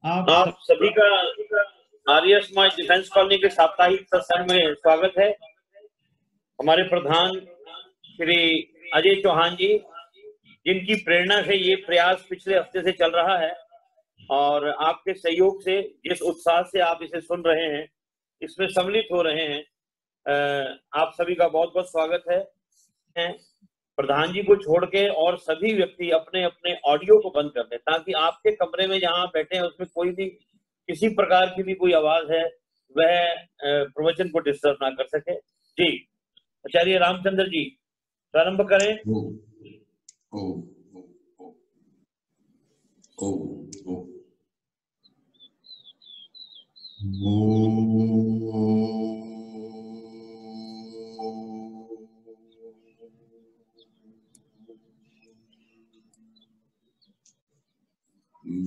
आप आप सभी का आर्य समाज डिफेंस कॉलोनी के साप्ताहिक सत्संग में स्वागत है। हमारे प्रधान श्री अजय चौहान जी, जिनकी प्रेरणा से ये प्रयास पिछले हफ्ते से चल रहा है और आपके सहयोग से, जिस उत्साह से आप इसे सुन रहे हैं, इसमें सम्मिलित हो रहे हैं, आप सभी का बहुत बहुत स्वागत है। प्रधान जी को छोड़ के और सभी व्यक्ति अपने अपने ऑडियो को बंद कर दें, ताकि आपके कमरे में जहां आप बैठे हैं उसमें कोई भी किसी प्रकार की भी कोई आवाज है वह प्रवचन को डिस्टर्ब ना कर सके। जी, आचार्य रामचंद्र जी प्रारंभ करें। ओ, ओ, ओ, ओ, ओ, ओ।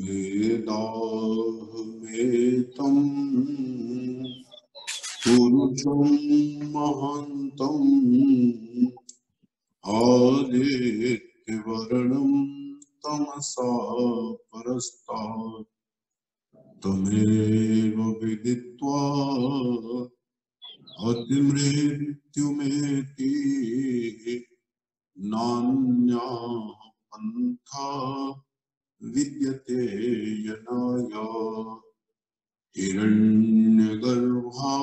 वेदाहमेतं पुरुषं महान्तं आदित्यवर्णं तमसा परस्तात् तमेव विदित्वा अतिमृत्युमेति नान्या पन्था विद्यते यनाय। हिरण्यगर्भा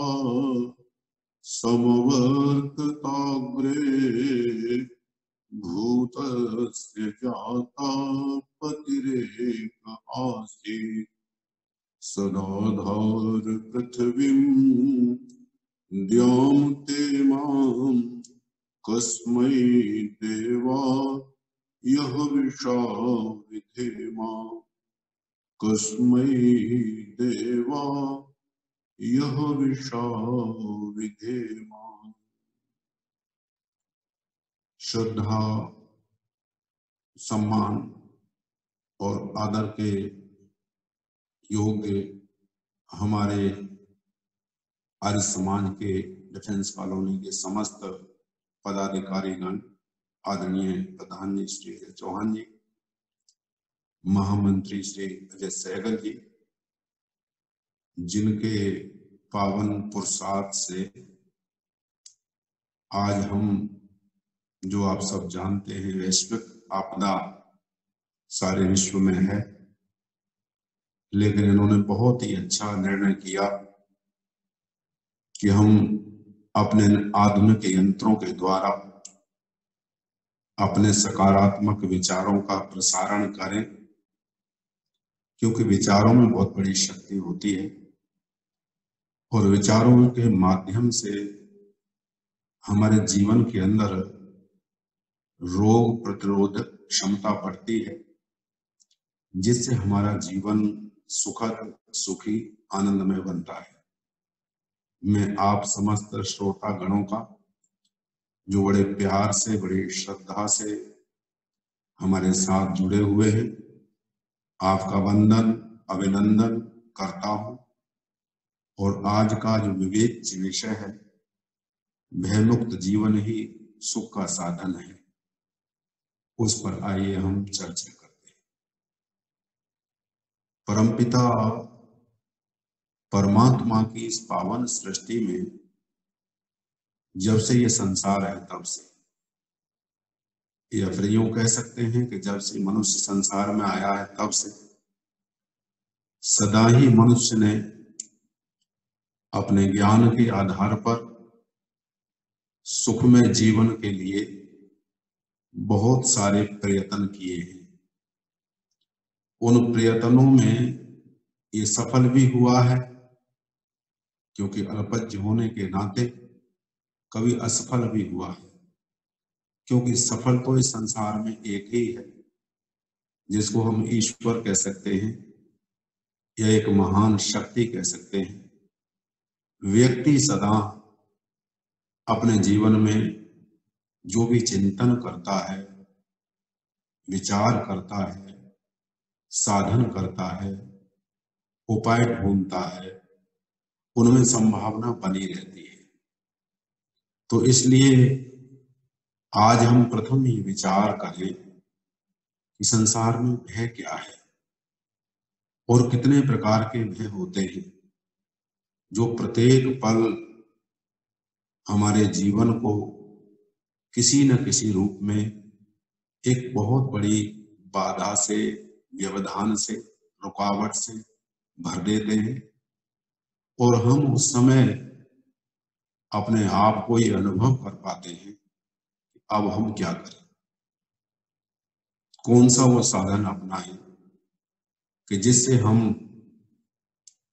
समवर्तताग्रे भूतस्य जाता पतिरेक आसीत् सदाधार पृथ्वीं द्यां तेमां कस्मै देवा यः विशा विधेमा कस्मै देवा यः विशा विधेमा। श्रद्धा, सम्मान और आदर के योग्य हमारे आर्य समाज के डिफेंस कॉलोनी के समस्त पदाधिकारीगण, आदरणीय प्रधान जी श्री अजय चौहान जी, महामंत्री श्री अजय सहगल जी, जिनके पावन पुरुषार्थ से आज हम, जो आप सब जानते हैं, वैश्विक आपदा सारे विश्व में है, लेकिन इन्होंने बहुत ही अच्छा निर्णय किया कि हम अपने आधुनिक यंत्रों के द्वारा अपने सकारात्मक विचारों का प्रसारण करें, क्योंकि विचारों में बहुत बड़ी शक्ति होती है और विचारों के माध्यम से हमारे जीवन के अंदर रोग प्रतिरोधक क्षमता बढ़ती है, जिससे हमारा जीवन सुखद, सुखी, आनंदमय बनता है। मैं आप समस्त श्रोता गणों का, जो बड़े प्यार से, बड़ी श्रद्धा से हमारे साथ जुड़े हुए हैं, आपका वंदन, अभिनंदन करता हूं। और आज का जो विवेक विषय है, भयमुक्त जीवन ही सुख का साधन है, उस पर आइए हम चर्चा करते हैं। परमपिता परमात्मा की इस पावन सृष्टि में जब से ये संसार है, तब से, या फिर यूं कह सकते हैं कि जब से मनुष्य संसार में आया है, तब से सदा ही मनुष्य ने अपने ज्ञान के आधार पर सुखमय जीवन के लिए बहुत सारे प्रयत्न किए हैं। उन प्रयत्नों में ये सफल भी हुआ है, क्योंकि अल्पज्ञ होने के नाते कभी असफल भी हुआ है, क्योंकि सफल तो इस संसार में एक ही है, जिसको हम ईश्वर कह सकते हैं या एक महान शक्ति कह सकते हैं। व्यक्ति सदा अपने जीवन में जो भी चिंतन करता है, विचार करता है, साधन करता है, उपाय ढूंढता है, उनमें संभावना बनी रहती है। तो इसलिए आज हम प्रथम ही विचार करें कि संसार में है क्या है। और कितने प्रकार के भय होते हैं जो प्रत्येक पल हमारे जीवन को किसी न किसी रूप में एक बहुत बड़ी बाधा से, व्यवधान से, रुकावट से भर देते हैं और हम उस समय अपने आप को ये अनुभव कर पाते हैं कि अब हम क्या करें, कौन सा वो साधन अपनाएं कि जिससे हम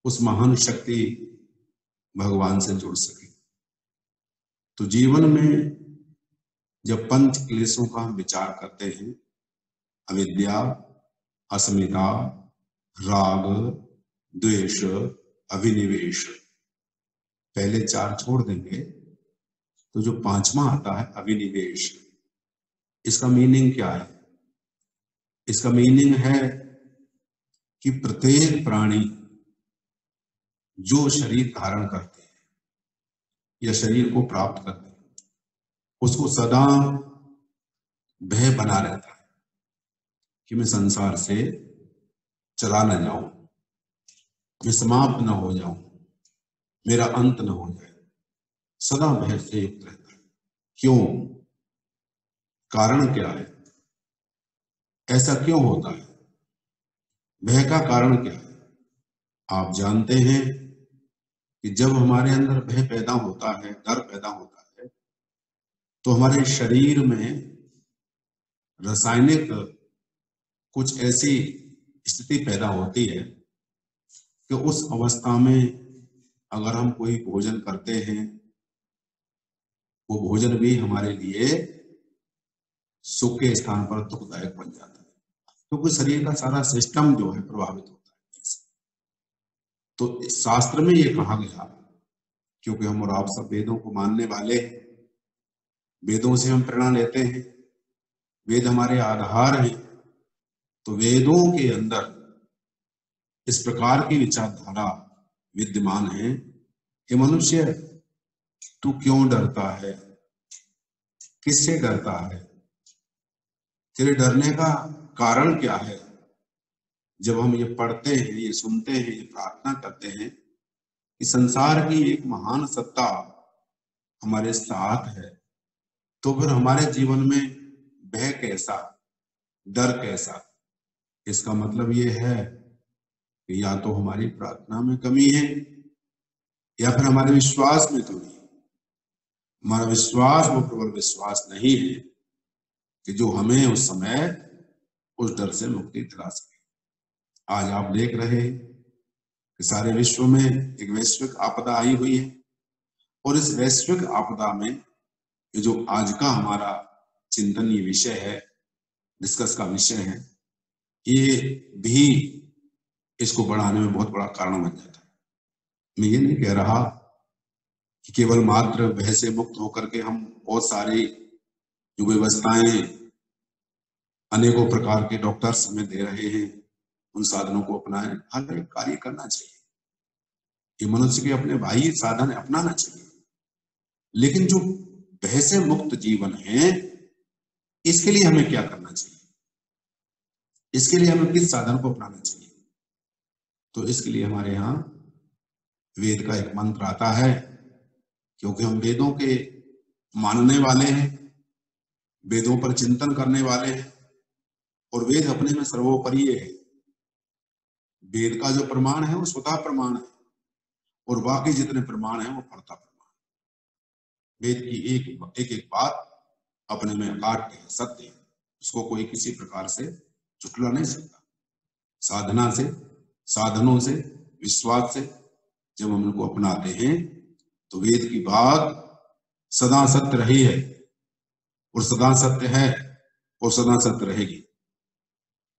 उस महान शक्ति भगवान से जुड़ सके। तो जीवन में जब पंच क्लेशों का हम विचार करते हैं, अविद्या, अस्मिता, राग, द्वेष, अभिनिवेश, पहले चार छोड़ देंगे तो जो पांचवा आता है अभिनिवेश, इसका मीनिंग क्या है? इसका मीनिंग है कि प्रत्येक प्राणी जो शरीर धारण करते हैं या शरीर को प्राप्त करते हैं, उसको सदा भय बना रहता है कि मैं संसार से चला न जाऊं, मैं समाप्त न हो जाऊं, मेरा अंत न हो जाए, सदा भय से युक्त रहता है। क्यों? कारण क्या है? ऐसा क्यों होता है? भय का कारण क्या है? आप जानते हैं कि जब हमारे अंदर भय पैदा होता है, डर पैदा होता है, तो हमारे शरीर में रासायनिक कुछ ऐसी स्थिति पैदा होती है कि उस अवस्था में अगर हम कोई भोजन करते हैं, वो भोजन भी हमारे लिए सुख के स्थान पर दुखदायक बन जाता है, क्योंकि शरीर का सारा सिस्टम जो है प्रभावित होता है। तो शास्त्र में ये कहा गया, क्योंकि हम और आप सब वेदों को मानने वाले हैं, वेदों से हम प्रेरणा लेते हैं, वेद हमारे आधार हैं, तो वेदों के अंदर इस प्रकार की विचारधारा विद्यमान है कि मनुष्य तू क्यों डरता है, किससे डरता है, तेरे डरने का कारण क्या है। जब हम ये पढ़ते हैं, ये सुनते हैं, ये प्रार्थना करते हैं कि संसार की एक महान सत्ता हमारे साथ है, तो फिर हमारे जीवन में भय कैसा, डर कैसा? इसका मतलब ये है कि या तो हमारी प्रार्थना में कमी है या फिर हमारे विश्वास में कमी है। हमारा विश्वास वो प्रबल विश्वास नहीं है कि जो हमें उस समय उस डर से मुक्ति दिला सके। आज आप देख रहे हैं कि सारे विश्व में एक वैश्विक आपदा आई हुई है, और इस वैश्विक आपदा में ये जो आज का हमारा चिंतनीय विषय है, डिस्कस का विषय है, ये भी इसको बढ़ाने में बहुत बड़ा कारण बन जाता है। मैं ये नहीं कह रहा कि केवल मात्र भय से मुक्त होकर के हम बहुत सारी जो व्यवस्थाएं अनेकों प्रकार के डॉक्टर्स हमें दे रहे हैं, उन साधनों को अपनाएं। हर एक कार्य करना चाहिए, ये मनुष्य के अपने भाई साधन अपनाना चाहिए, लेकिन जो भय से मुक्त जीवन है, इसके लिए हमें क्या करना चाहिए, इसके लिए हमें किस साधन को अपनाना चाहिए? तो इसके लिए हमारे यहाँ वेद का एक मंत्र आता है, क्योंकि हम वेदों के मानने वाले हैं, वेदों पर चिंतन करने वाले हैं, और वेद अपने में सर्वोपरि है। वेद का जो प्रमाण है वो स्वतः प्रमाण है, और बाकी जितने प्रमाण है वो फलता प्रमाण। वेद की एक एक बात अपने में अकाट्य है, सत्य है, उसको कोई किसी प्रकार से झुठला नहीं सकता। साधना से, साधनों से, विश्वास से जब हम उनको अपनाते हैं तो वेद की बात सदा सत्य रही है, और सदा सत्य है, और सदा सत्य रहेगी।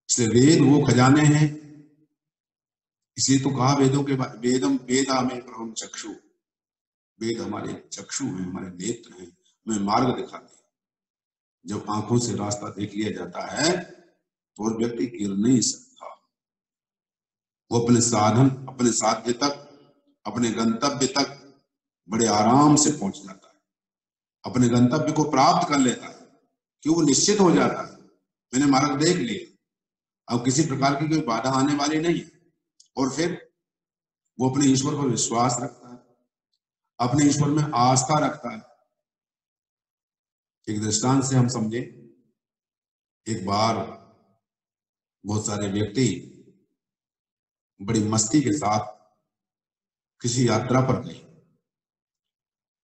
इसलिए वेद वो खजाने हैं, इसलिए तो कहा वेदों के वेदम वेदा में प्रभम चक्षु, वेद हमारे चक्षु हैं, हमारे नेत्र हैं, हमें मार्ग दिखाते हैं। जब आंखों से रास्ता देख लिया जाता है तो व्यक्ति गिर नहीं सकता, वो अपने साधन, अपने साध्य तक, अपने गंतव्य तक बड़े आराम से पहुंच जाता है, अपने गंतव्य को प्राप्त कर लेता है, क्यों? वो निश्चित हो जाता है, मैंने मार्ग देख लिया, अब किसी प्रकार की कोई बाधा आने वाली नहीं है। और फिर वो अपने ईश्वर पर विश्वास रखता है, अपने ईश्वर में आस्था रखता है। एक दृष्टांत से हम समझे, एक बार बहुत सारे व्यक्ति बड़ी मस्ती के साथ किसी यात्रा पर गए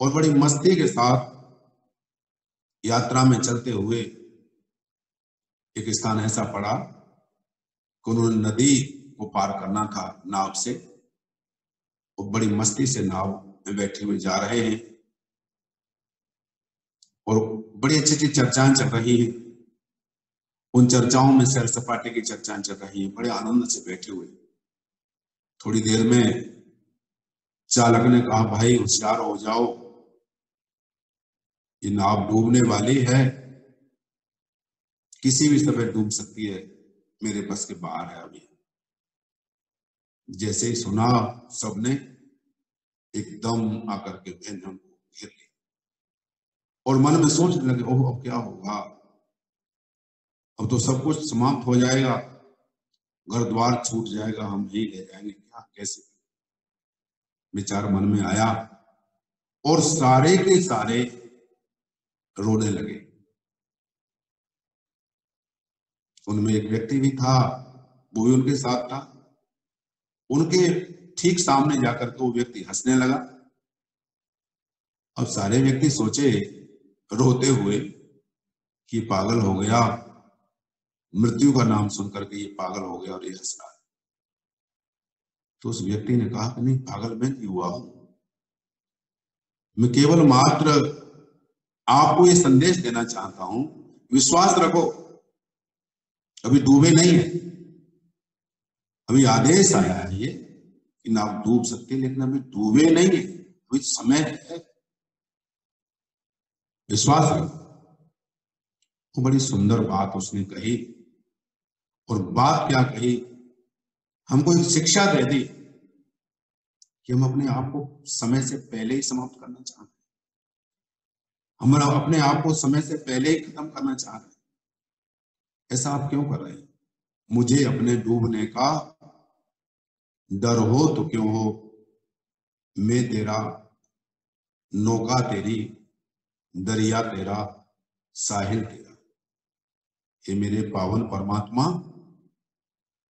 और बड़ी मस्ती के साथ यात्रा में चलते हुए एक स्थान ऐसा पड़ा कि उन्होंने नदी को पार करना था नाव से, और बड़ी मस्ती से नाव में बैठे हुए जा रहे हैं और बड़ी अच्छी अच्छी चर्चाएं चल रही हैं। उन चर्चाओं में सैर सपाटे की चर्चाएं चल रही हैं, बड़े आनंद से बैठे हुए। थोड़ी देर में चालक ने कहा, भाई होशियार हो जाओ, ये नाव डूबने वाली है, किसी भी समय डूब सकती है, मेरे बस के बाहर है अभी। जैसे ही सुना, सबने एकदम आकर के बहन को घेर लिया और मन में सोचने लगे, ओह अब क्या होगा, अब तो सब कुछ समाप्त हो जाएगा, घर द्वार छूट जाएगा, हम ही ले जाएंगे, क्या कैसे। विचार मन में आया और सारे के सारे रोने लगे। उनमें एक व्यक्ति भी था, वो भी उनके साथ था। उनके ठीक सामने जाकर के वो व्यक्ति हंसने लगा। अब सारे व्यक्ति सोचे रोते हुए कि पागल हो गया, मृत्यु का नाम सुनकर के ये पागल हो गया और ये हंस रहा है। तो उस व्यक्ति ने कहा कि नहीं, पागल मैं नहीं हुआ हूं, मैं केवल मात्र आपको ये संदेश देना चाहता हूं, विश्वास रखो, अभी डूबे नहीं है, अभी आदेश आया है ये कि नाव डूब सकती है, लेकिन अभी डूबे नहीं है, अभी समय है, विश्वास रखो। वो बड़ी सुंदर बात उसने कही, और बात क्या कही, हमको एक शिक्षा दे दी कि हम अपने आप को समय से पहले ही समाप्त करना चाहते हैं, हम अपने आप को समय से पहले ही खत्म करना चाह रहे हैं। ऐसा आप क्यों कर रहे हैं? मुझे अपने डूबने का डर हो तो क्यों हो, मैं तेरा, नौका तेरी, दरिया तेरा, साहिल तेरा। ये मेरे पावन परमात्मा,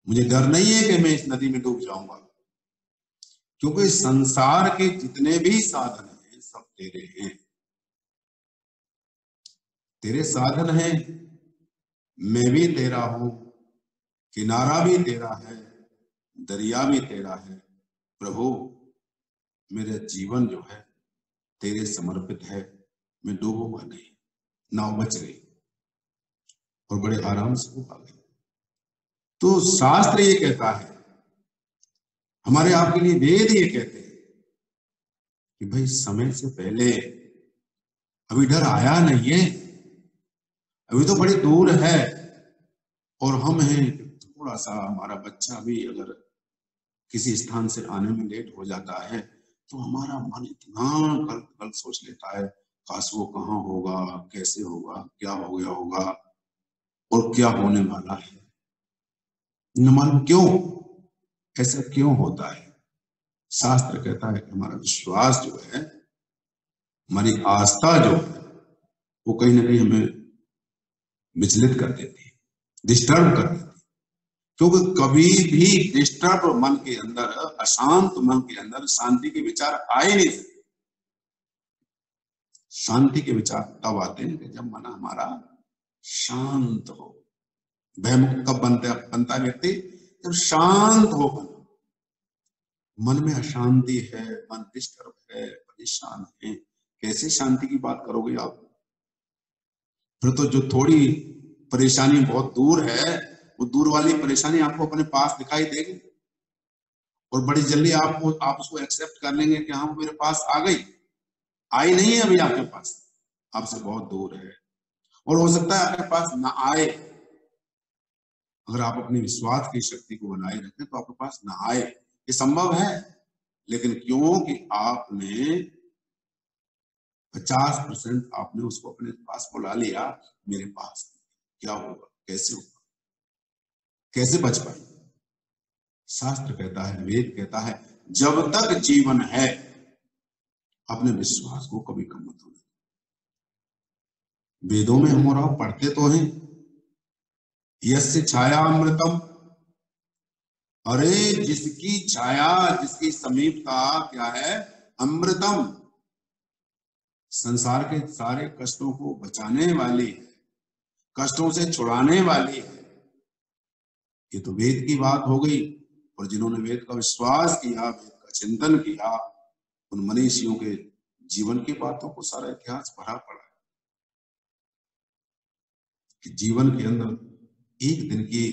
मुझे डर नहीं है कि मैं इस नदी में डूब जाऊंगा, क्योंकि संसार के जितने भी साधन हैं सब तेरे हैं, तेरे साधन हैं, मैं भी तेरा हूं, किनारा भी तेरा है, दरिया भी तेरा है। प्रभु, मेरा जीवन जो है तेरे समर्पित है, मैं डूबूंगा नहीं। नाव बच गई और बड़े आराम से वो आ गई। तो शास्त्र ये कहता है, हमारे आपके लिए वेद ये कहते हैं कि भाई समय से पहले, अभी डर आया नहीं है, अभी तो बड़ी दूर है, और हम हैं थोड़ा सा, हमारा बच्चा भी अगर किसी स्थान से आने में लेट हो जाता है तो हमारा मन इतना कल सोच लेता है, काश वो कहाँ होगा, कैसे होगा, क्या हो गया होगा और क्या होने वाला है। न मालूम क्यों ऐसा क्यों होता है। शास्त्र कहता है कि हमारा विश्वास जो है, हमारी आस्था जो है, वो कहीं ना कहीं हमें विचलित कर देती है, डिस्टर्ब कर देती है। क्योंकि कभी भी डिस्टर्ब मन के अंदर, अशांत मन के अंदर शांति के विचार आ ही नहीं सकते। शांति के विचार तब आते हैं कि जब मन हमारा शांत हो। भयमुक्त कब बनता है व्यक्ति? जब शांत हो। मन में अशांति है, मन डिस्टर्ब है, परेशान है, कैसे शांति की बात करोगे आप? फिर तो जो थोड़ी परेशानी बहुत दूर है, वो दूर वाली परेशानी आपको अपने पास दिखाई देगी और बड़ी जल्दी आप उसको एक्सेप्ट कर लेंगे कि हाँ वो मेरे पास आ गई। आई नहीं है अभी आपके पास, आपसे बहुत दूर है, और हो सकता है आपके पास ना आए। अगर आप अपने विश्वास की शक्ति को बनाए रखें तो आपके पास ना आए, ये संभव है। लेकिन क्योंकि आपने 50% आपने उसको अपने पास बुला लिया, मेरे पास क्या होगा, कैसे होगा, कैसे बच पाए? शास्त्र कहता है, वेद कहता है, जब तक जीवन है अपने विश्वास को कभी कम मत होने। वेदों में हम और आप पढ़ते तो हैं, यस्य छाया अमृतम, अरे जिसकी छाया, जिसकी समीपता क्या है, अमृतम, संसार के सारे कष्टों को बचाने वाली है, कष्टों से छुड़ाने वाली है। ये तो वेद की बात हो गई। और जिन्होंने वेद का विश्वास किया, वेद का चिंतन किया, उन मनीषियों के जीवन की बातों को सारा इतिहास भरा पड़ा है कि जीवन के अंदर एक दिन की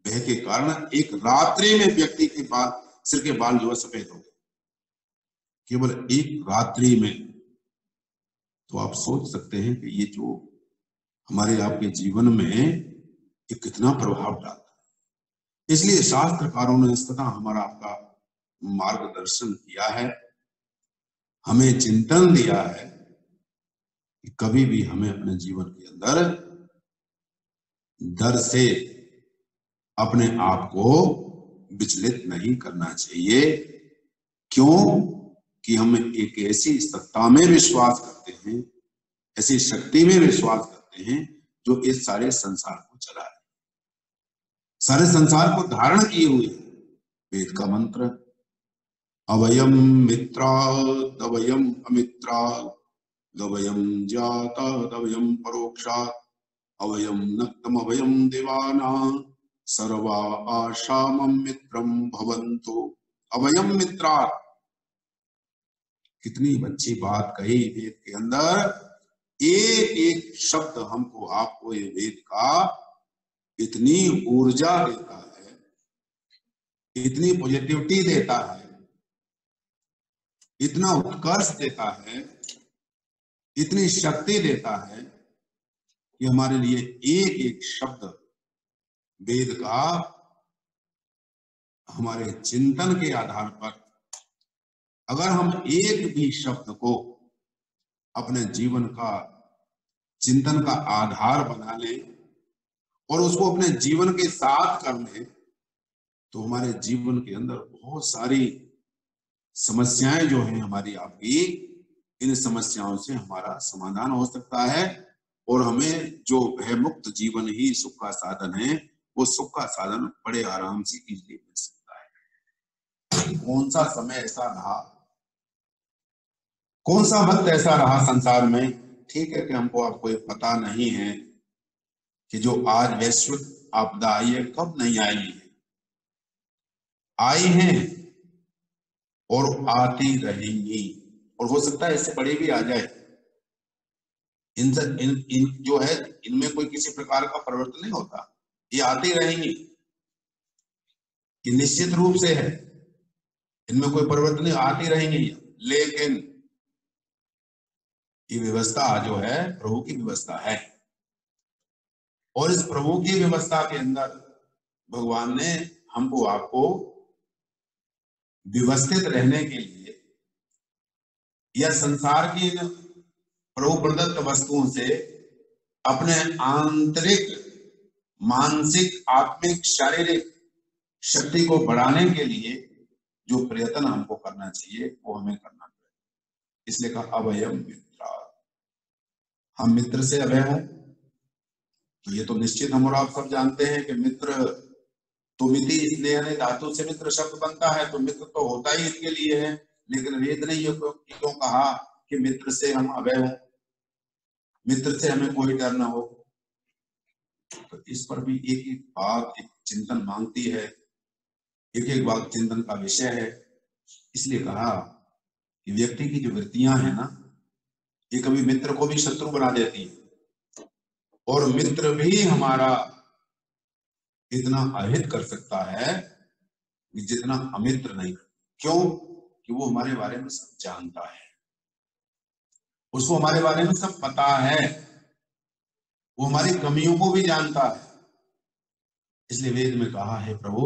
भय के कारण एक रात्रि में व्यक्ति के बाल, सिर के बाल जो है सफेद हो गए, केवल एक रात्रि में। तो आप सोच सकते हैं कि ये जो हमारे आपके जीवन में ये कितना प्रभाव डालता है। इसलिए शास्त्रकारों ने सदा हमारा आपका मार्गदर्शन किया है, हमें चिंतन दिया है कि कभी भी हमें अपने जीवन के अंदर डर से अपने आप को विचलित नहीं करना चाहिए। क्यों? कि हम एक ऐसी सत्ता में विश्वास करते हैं, ऐसी शक्ति में विश्वास करते हैं जो इस सारे संसार को चला है, सारे संसार को धारण किए हुए है। वेद का मंत्र, अवयम मित्रात् अवयम अमित्रात्, अवयम जातात् अवयम परोक्षात्, अवयम नक्तम अवयम देवानां, सर्वा आशा मम मित्रम भवन्तु। अवयम मित्रात्, कितनी अच्छी बात कही वेद के अंदर। एक एक शब्द हमको आपको ये वेद का इतनी ऊर्जा देता है, इतनी पॉजिटिविटी देता है, इतना उत्कर्ष देता है, इतनी शक्ति देता है कि हमारे लिए एक एक शब्द वेद का हमारे चिंतन के आधार पर अगर हम एक भी शब्द को अपने जीवन का चिंतन का आधार बना लें और उसको अपने जीवन के साथ कर लें, तो हमारे जीवन के अंदर बहुत सारी समस्याएं जो हैं हमारी आपकी, इन समस्याओं से हमारा समाधान हो सकता है और हमें जो भयमुक्त जीवन ही सुख का साधन है, वो सुख का साधन बड़े आराम से इजीली मिल सकता है। कौन सा समय ऐसा रहा, कौन सा वक्त ऐसा रहा संसार में, ठीक है कि हमको आपको ये पता नहीं है कि जो आज वैश्विक आपदा आई है कब नहीं आई है, आई है और आती रहेंगी, और हो सकता है इससे बड़ी भी आ जाए। इन जो है इनमें कोई किसी प्रकार का परिवर्तन नहीं होता, ये आती रहेंगी, ये निश्चित रूप से है, इनमें कोई परिवर्तन नहीं, आती रहेंगी। लेकिन ये व्यवस्था जो है प्रभु की व्यवस्था है, और इस प्रभु की व्यवस्था के अंदर भगवान ने हमको आपको व्यवस्थित रहने के लिए या संसार की प्रभु प्रदत्त वस्तुओं से अपने आंतरिक, मानसिक, आत्मिक, शारीरिक शक्ति को बढ़ाने के लिए जो प्रयत्न हमको करना चाहिए वो हमें करना चाहिए। इसलिए कहा अवयम मित्रा, हम मित्र से अभय हों। तो ये तो निश्चित हम और आप सब जानते हैं कि मित्र तो मिति स्नेह धातु से मित्र शब्द बनता है, तो मित्र तो होता ही इसके लिए है। लेकिन वेद ने ये क्यों कहा कि मित्र से हम अभय हों, मित्र से हमें कोई डर ना हो? तो इस पर भी एक एक बात एक चिंतन मांगती है, एक एक बात चिंतन का विषय है। इसलिए कहा कि व्यक्ति की जो वृत्तियां है ना, ये कभी मित्र को भी शत्रु बना देती है, और मित्र भी हमारा इतना अहित कर सकता है जितना अमित्र नहीं। क्यों? कि वो हमारे बारे में सब जानता है, उसको हमारे बारे में सब पता है, वो हमारी कमियों को भी जानता है। इसलिए वेद में कहा है प्रभु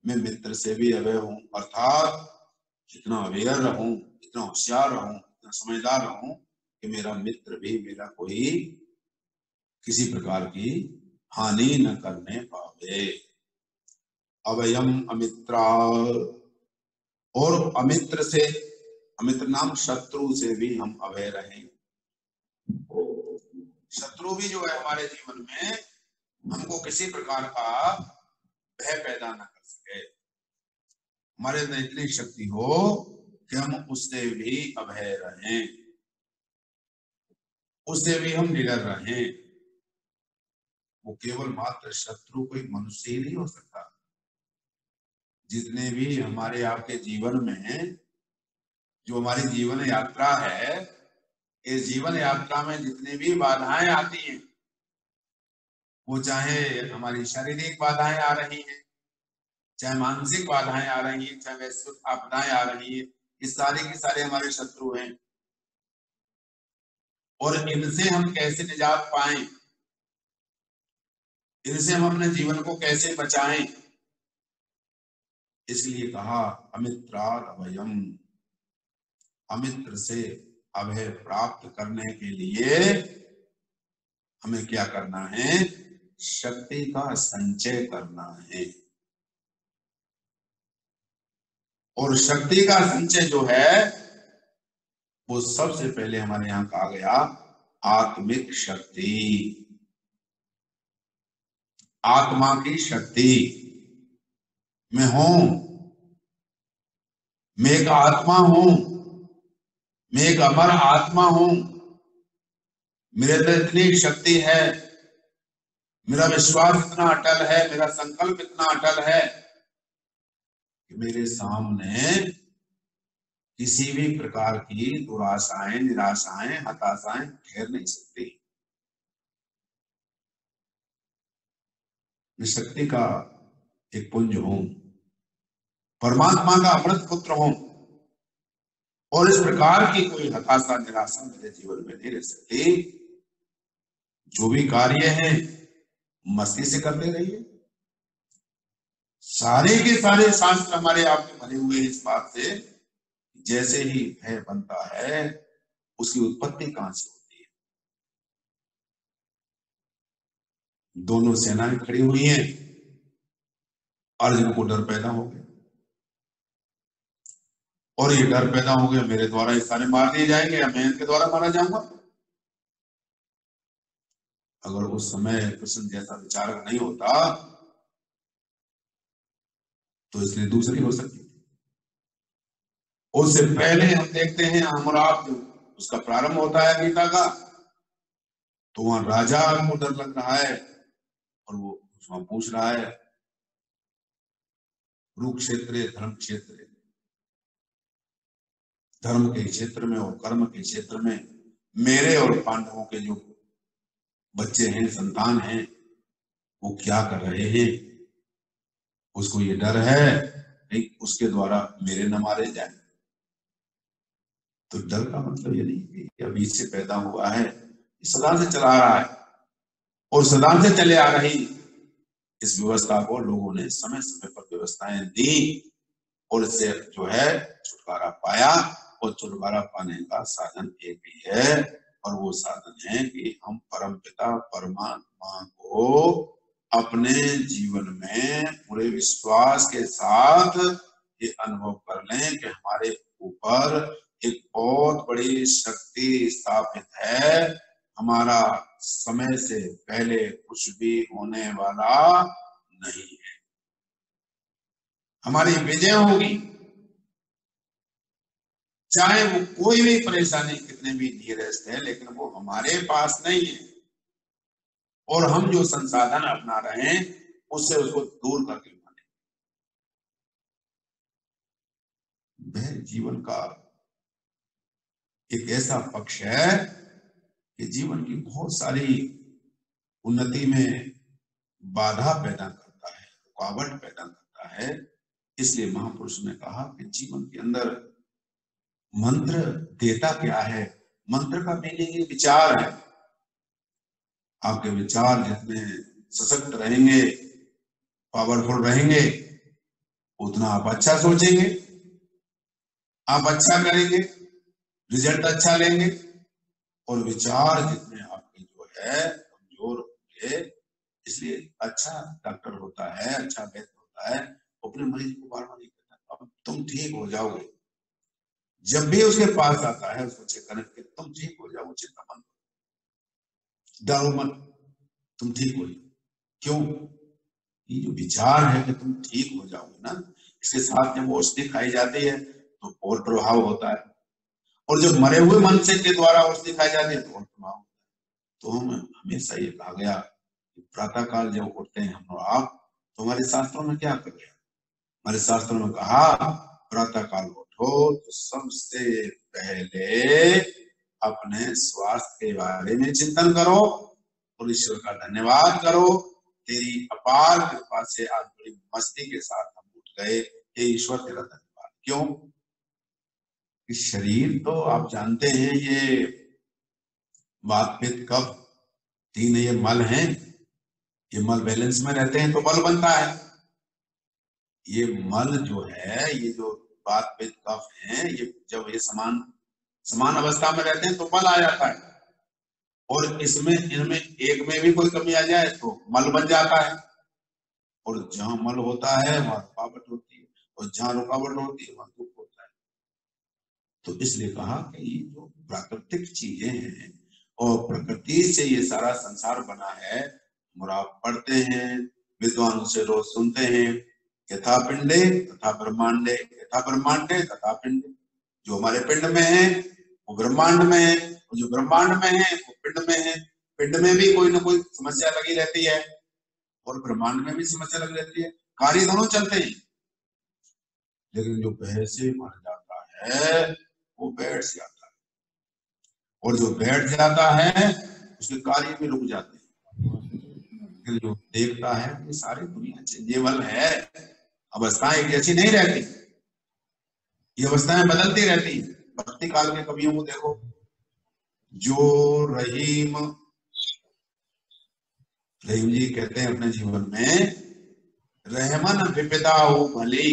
मैं मित्र से भी अभय हूं, अर्थात जितना अवेयर रहूं, जितना होशियार रहूं, जितना समझदार रहूं कि मेरा मित्र भी मेरा कोई किसी प्रकार की हानि न करने पावे। अभयम अमित्रा, और अमित्र से, अमित्र नाम शत्रु से भी हम अभय रहें। शत्रु भी जो है हमारे जीवन में हमको किसी प्रकार का भय पैदा न कर सके, हमारे अंदर इतनी शक्ति हो कि हम उससे भी अभय रहें, उससे भी हम निडर रहें। वो केवल मात्र शत्रु कोई मनुष्य ही नहीं हो सकता। जितने भी हमारे आपके जीवन में, जो हमारी जीवन यात्रा है, इस जीवन यात्रा में जितनी भी बाधाएं आती हैं, वो चाहे हमारी शारीरिक बाधाएं आ रही हैं, चाहे मानसिक बाधाएं आ रही हैं, चाहे वैश्विक आपदाएं आ रही हैं, ये सारे के सारे हमारे शत्रु हैं। और इनसे हम कैसे निजात पाएं, इनसे हम अपने जीवन को कैसे बचाएं, इसलिए कहा अमित्राद अभयम। अमित्र से अभय प्राप्त करने के लिए हमें क्या करना है? शक्ति का संचय करना है। और शक्ति का संचय जो है वो सबसे पहले हमारे यहां कहा गया आत्मिक शक्ति, आत्मा की शक्ति। मैं हूं, मैं एक आत्मा हूं, मैं एक अमर आत्मा हूं, मेरे अंदर इतनी शक्ति है, मेरा विश्वास इतना अटल है, मेरा संकल्प इतना अटल है कि मेरे सामने किसी भी प्रकार की दुराशाएं, निराशाएं, हताशाएं ठहर नहीं सकती। मैं शक्ति का एक पुंज हूं, परमात्मा का अमृत पुत्र हूं, और इस प्रकार की कोई हताशा, निराशा मेरे जीवन में नहीं रह सकती। जो भी कार्य है मस्ती से करते रहिए। सारे के सारे शास्त्र हमारे आपके बने हुए इस बात से, जैसे ही भय बनता है उसकी उत्पत्ति कहां से होती है। दोनों सेनाएं खड़ी हुई हैं, अर्जुन को डर पैदा हो गया, और ये डर पैदा हो गया मेरे द्वारा ये सारे मार दिए जाएंगे या मैं इनके द्वारा मारा जाऊंगा। अगर उस समय कृष्ण जैसा विचार नहीं होता तो इसलिए दूसरी हो सकती थी। उससे पहले हम देखते हैं हम और आप, जो उसका प्रारंभ होता है गीता का, तो वहां राजा को डर लग रहा है और वो वहां पूछ रहा है कुरुक्षेत्र धर्म क्षेत्र, धर्म के क्षेत्र में और कर्म के क्षेत्र में मेरे और पांडवों के जो बच्चे हैं, संतान हैं, वो क्या कर रहे हैं। उसको ये डर है नहीं उसके द्वारा मेरे न मारे जाए। तो डर का मतलब ये नहीं कि अभी से पैदा हुआ है, सदा से चला आ रहा है, और सदा से चले आ रही इस व्यवस्था को लोगों ने समय समय पर व्यवस्थाएं दी, और इससे जो है छुटकारा पाया। और छुटकारा पाने का साधन एक ही है, और वो साधन है कि हम परमपिता परमात्मा को अपने जीवन में पूरे विश्वास के साथ ये अनुभव कर लें कि हमारे ऊपर एक बहुत बड़ी शक्ति स्थापित है। हमारा समय से पहले कुछ भी होने वाला नहीं है, हमारी विजय होगी। चाहे वो कोई भी परेशानी कितने भी नियरेस्ट है, लेकिन वो हमारे पास नहीं है, और हम जो संसाधन अपना रहे हैं उससे उसको दूर करके माने। वह जीवन का एक ऐसा पक्ष है कि जीवन की बहुत सारी उन्नति में बाधा पैदा करता है, रुकावट पैदा करता है। इसलिए महापुरुष ने कहा कि जीवन के अंदर मंत्र देता क्या है? मंत्र का मीनिंग विचार है। आपके विचार जितने सशक्त रहेंगे, पावरफुल रहेंगे, उतना आप अच्छा सोचेंगे, आप अच्छा करेंगे, रिजल्ट अच्छा लेंगे। और विचार जितने आपके जो है कमजोर होंगे, इसलिए अच्छा डॉक्टर होता है, अच्छा वैद्य होता होता है, वो अपने मरीज को बार बार नहीं कहता अब तुम ठीक हो जाओगे। जब भी उसके पास आता है उसको चेक करने के तुम ठीक हो जाओ, चिंता मत डरो मत, तुम ठीक हो जाओ। क्यों? ये जो विचार है कि तुम ठीक हो जाओगे ना, इसके साथ जब वो औषधि खाई जाती है तो और प्रभाव होता है, और जब मरे हुए मनुष्य के द्वारा औषधि खाई जाती है तो और प्रभाव होता है। तो हम हमेशा ये कहा गया कि प्रातः काल जब उठते हैं हम और आप, तो हमारे शास्त्रों में क्या कर गया, हमारे शास्त्रों में कहा प्रातः काल उठो तो सबसे पहले अपने स्वास्थ्य के बारे में चिंतन करो और ईश्वर का धन्यवाद करो, तेरी अपार कृपा से आज बड़ी मस्ती के साथ हम उठ गए, हे ईश्वर तेरा धन्यवाद। क्यों? कि शरीर तो आप जानते हैं ये वात पित्त कफ तीन ये मल हैं, ये मल बैलेंस में रहते हैं तो बल बनता है। ये मल जो है, ये जो वात पित्त कफ है, ये जब ये समान अवस्था में रहते हैं तो बल आ जाता है, और इसमें इनमें एक में भी कोई कमी आ जाए तो मल बन जाता है, और जहां मल होता है वहां रुकावट होती है, और जहां रुकावट होती है वहां दुख होता है। तो इसलिए कहा कि ये जो प्राकृतिक चीजें हैं और प्रकृति से ये सारा संसार बना है, और आप पढ़ते हैं, विद्वानों से रोज सुनते हैं, यथा पिंडे तथा ब्रह्मांडे, यथा ब्रह्मांडे तथा पिंडे। जो हमारे पिंड में है वो ब्रह्मांड में है, और जो ब्रह्मांड में है वो पिंड में है। पिंड में भी कोई ना कोई समस्या लगी रहती है और ब्रह्मांड में भी समस्या लगी रहती है, कार्य दोनों चलते हैं। लेकिन जो भय से मर जाता है वो बैठ जाता है, और जो बैठ जाता है उसके कार्य भी रुक जाते हैं। जो देखता है ये सारी दुनिया चेंजेबल है, अवस्थाएं एक जैसी नहीं रहती, ये अवस्थाएं बदलती रहती है। भक्ति काल के कवियों को देखो, जो रहीम जी कहते हैं अपने जीवन में, रहमन विपदा हो भली,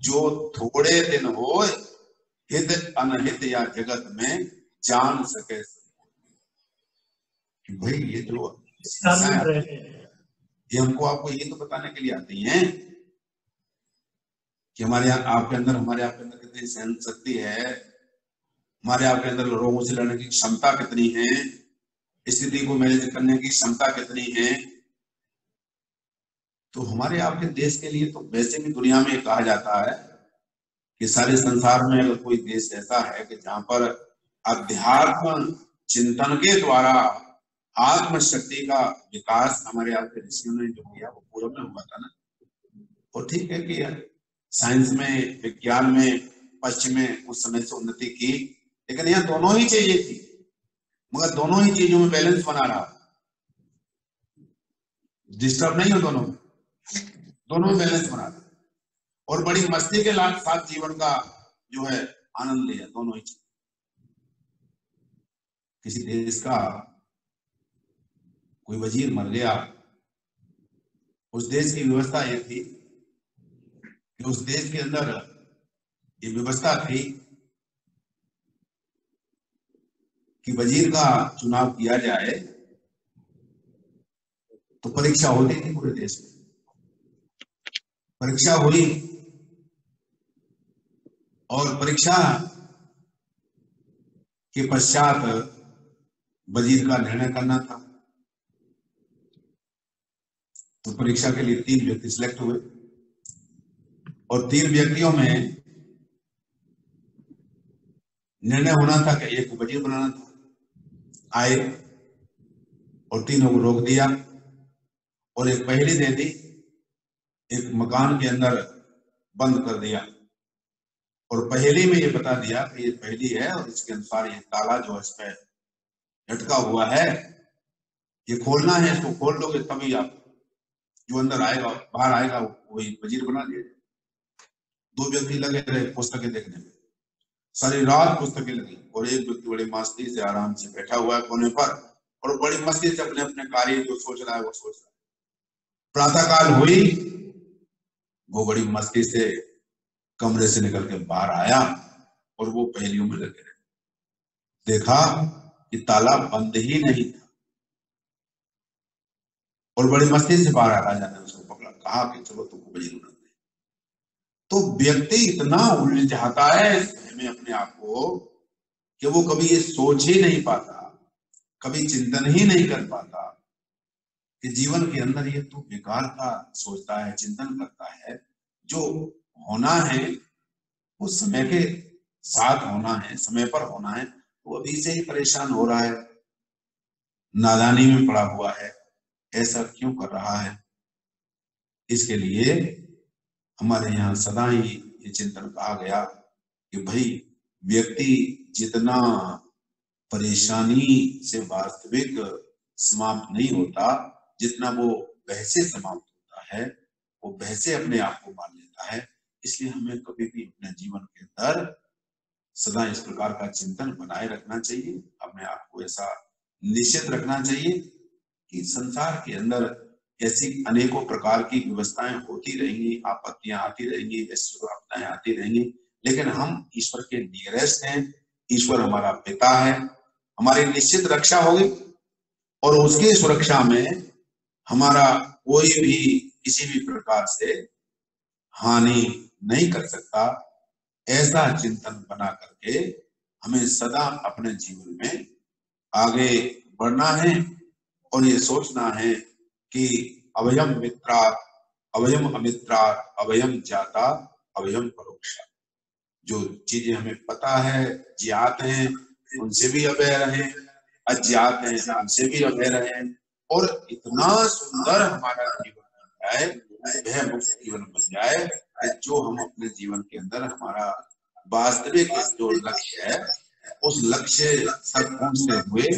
जो थोड़े दिन हो हित अनहित या जगत में जान सके। कि भाई ये जो ये हमको आपको ये तो बताने के लिए आती हैं कि हमारे आपके अंदर, हमारे आपके अंदर कितनी सहन शक्ति है, हमारे आपके अंदर रोगों से लड़ने की क्षमता कितनी है, स्थिति को मैनेज करने की क्षमता कितनी है। तो हमारे आपके देश के लिए तो वैसे भी दुनिया में कहा जाता है कि सारे संसार में अगर कोई देश ऐसा है कि जहां पर अध्यात्म चिंतन के द्वारा आत्म शक्ति का विकास हमारे आपके ऋषियों ने जो किया वो पूर्व में हुआ था ना। और ठीक है कि साइंस में, विज्ञान में पश्चिम में उस समय से उन्नति की, लेकिन यहाँ दोनों ही चाहिए थी, मगर दोनों ही चीजों में बैलेंस बना रहा, डिस्टर्ब नहीं हो, दोनों में बैलेंस बना रहा, और बड़ी मस्ती के साथ जीवन का जो है आनंद लिया, दोनों ही चीज। किसी देश का कोई वजीर मर गया, उस देश की व्यवस्था ये थी कि उस देश के अंदर ये व्यवस्था थी कि वजीर का चुनाव किया जाए तो परीक्षा होती थी पूरे देश में। परीक्षा हुई और परीक्षा के पश्चात वजीर का निर्णय करना था। तो परीक्षा के लिए 3 व्यक्ति सिलेक्ट हुए, और 3 व्यक्तियों में निर्णय होना था कि एक को वजीर बनाना था। आए और तीनों को रोक दिया और एक पहेली दे दी, एक मकान के अंदर बंद कर दिया, और पहेली में ये बता दिया कि ये पहेली है और इसके अनुसार ये ताला जो इस पे लटका हुआ है ये खोलना है, इसको खोल लोगे तभी आप जो अंदर आएगा बाहर आएगा वही वजीर बना दिया। 2 व्यक्ति लगे रहे पुस्तकें देखने में, सारी रात पुस्तकें लगी, और एक व्यक्ति बड़ी मस्ती से आराम से बैठा हुआ है कोने पर और बड़ी मस्ती से अपने अपने कार्य जो सोच रहा है वो सोच रहा है। प्रातः काल हुई, वो बड़ी मस्ती से कमरे से निकल के बाहर आया और वो पहेलियों में लगे रहे। देखा कि ताला बंद ही नहीं था, और बड़ी मस्ती से बाहर आ, राजा ने उसको पकड़ा, कहा कि चलो तुमको बड़ी जरूरत है। तो व्यक्ति इतना उलझाता है में अपने आप को कि वो कभी ये सोच ही नहीं पाता, कभी चिंतन ही नहीं कर पाता कि जीवन के अंदर ये तो बेकार का सोचता है, चिंतन करता है। जो होना है वो समय के साथ होना है, समय पर होना है, वो अभी से ही परेशान हो रहा है, नादानी में पड़ा हुआ है, ऐसा क्यों कर रहा है। इसके लिए हमारे यहाँ सदा ही ये चिंतन कहा गया कि भाई व्यक्ति जितना परेशानी से वास्तविक समाप्त नहीं होता, जितना वो बहसे समाप्त होता है, वो बहसे अपने आप को मान लेता है। इसलिए हमें कभी भी अपने जीवन के अंदर सदा इस प्रकार का चिंतन बनाए रखना चाहिए, अपने आप को ऐसा निश्चित रखना चाहिए कि संसार के अंदर ऐसी अनेकों प्रकार की व्यवस्थाएं होती रहेंगी, आपत्तियां आती रहेंगी, ऐसी आपदाएं आती रहेंगी, लेकिन हम ईश्वर के नियरेस्ट हैं। ईश्वर हमारा पिता है, हमारी निश्चित रक्षा होगी और उसकी सुरक्षा में हमारा कोई भी किसी भी प्रकार से हानि नहीं कर सकता। ऐसा चिंतन बना करके हमें सदा अपने जीवन में आगे बढ़ना है और ये सोचना है कि अभयम मित्रात्, अभयम अमित्रात्, अभयम ज्ञाता, अभयम परोक्षा। जो चीजें हमें पता है, ज्ञात हैं, उनसे भी अभय रहें, अज्ञात हैं उनसे भी अभय रहें, और इतना सुंदर हमारा जीवन बन जाए, भय मुक्त जीवन बन जाए कि जो हम अपने जीवन के अंदर हमारा वास्तविक जो लक्ष्य है, उस लक्ष्य तक पहुंचते हुए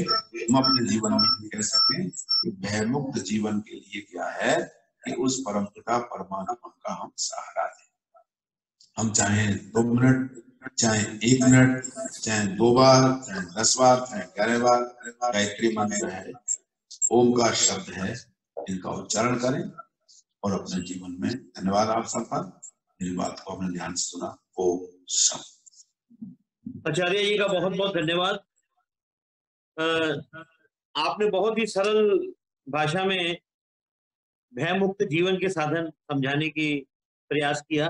हम अपने जीवन में कह सकें कि भय मुक्त जीवन के लिए क्या है कि उस परम पिता परमात्मा का हम सहारा दें। हम चाहे 2 मिनट, चाहे 1 मिनट, चाहे 2 बार, चाहे 10 बार, चाहे 11 बार गायत्री मंत्र है, ओमकार शब्द है, इनका उच्चारण करें और अपने जीवन में। धन्यवाद आप सबका, मेरी बात को आपने ध्यान से सुना। ओम शांति। आचार्य जी का बहुत बहुत धन्यवाद। आपने बहुत ही सरल भाषा में भय मुक्त जीवन के साधन समझाने की प्रयास किया।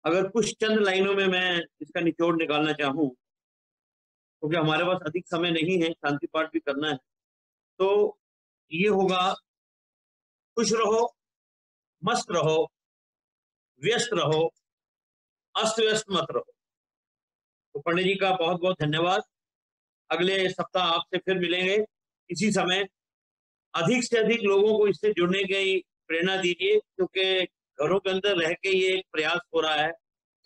अगर कुछ चंद लाइनों में मैं इसका निचोड़ निकालना चाहूं, क्योंकि हमारे पास अधिक समय नहीं है, शांति पाठ भी करना है, तो ये होगा, खुश रहो, मस्त रहो, व्यस्त रहो, अस्त व्यस्त मत रहो। तो पंडित जी का बहुत बहुत धन्यवाद। अगले सप्ताह आपसे फिर मिलेंगे इसी समय। अधिक से अधिक लोगों को इससे जुड़ने की प्रेरणा दीजिए, क्योंकि घरों के अंदर रह के ये एक प्रयास हो रहा है।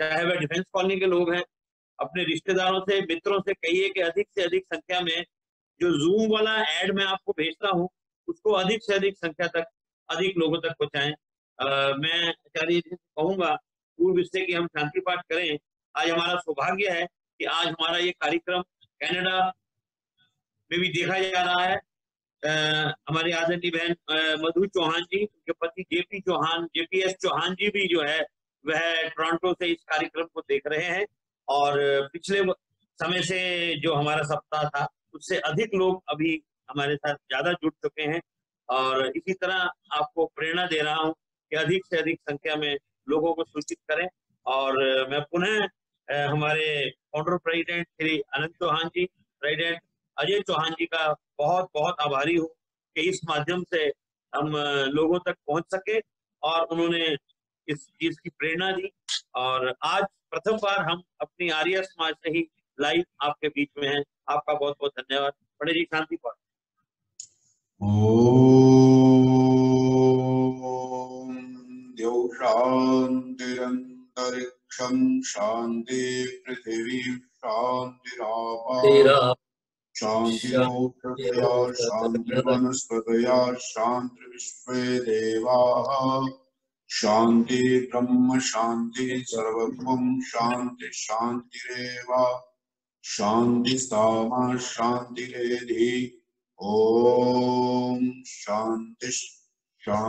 चाहे वह डिफेंस कॉलोनी के लोग हैं, अपने रिश्तेदारों से, मित्रों से कहिए कि अधिक से अधिक संख्या में जो जूम वाला ऐड मैं आपको भेजता हूं, उसको अधिक से अधिक संख्या तक, अधिक लोगों तक पहुंचाएं। मैं आचार्य जी से कहूंगा पूर्व इससे कि हम शांति पाठ करें। आज हमारा सौभाग्य है कि आज हमारा ये कार्यक्रम कनाडा में भी देखा जा रहा है। हमारी आदरणीय बहन मधु चौहान जी, उनके पति जेपी चौहान, जेपीएस चौहान जी भी जो है वह टोरंटो से इस कार्यक्रम को देख रहे हैं। और पिछले समय से जो हमारा सप्ताह था, उससे अधिक लोग अभी हमारे साथ ज्यादा जुड़ चुके हैं। और इसी तरह आपको प्रेरणा दे रहा हूं कि अधिक से अधिक संख्या में लोगों को सूचित करें। और मैं पुनः हमारे फाउंडर प्रेसिडेंट श्री अनंत चौहान जी, प्रेसिडेंट अजय चौहान जी का बहुत बहुत आभारी हूँ कि इस माध्यम से हम लोगों तक पहुंच सके और उन्होंने इस चीज की प्रेरणा दी। और आज प्रथम बार हम अपनी आर्य समाज से ही लाइव आपके बीच में हैं। आपका बहुत बहुत धन्यवाद। पंडित जी, शांति पाठ। ओम द्यौ शांतिरंतरिक्षं शांति पृथिवी शांतिरापः शांतिरोषधया शांतिर्वनस्पतया शांतिर्विश्वे देवाः शांति ब्रह्म शांति सर्वभौम शांति शांतिरेव शांति सामा शांतिरेधि। ओम शांति शांति।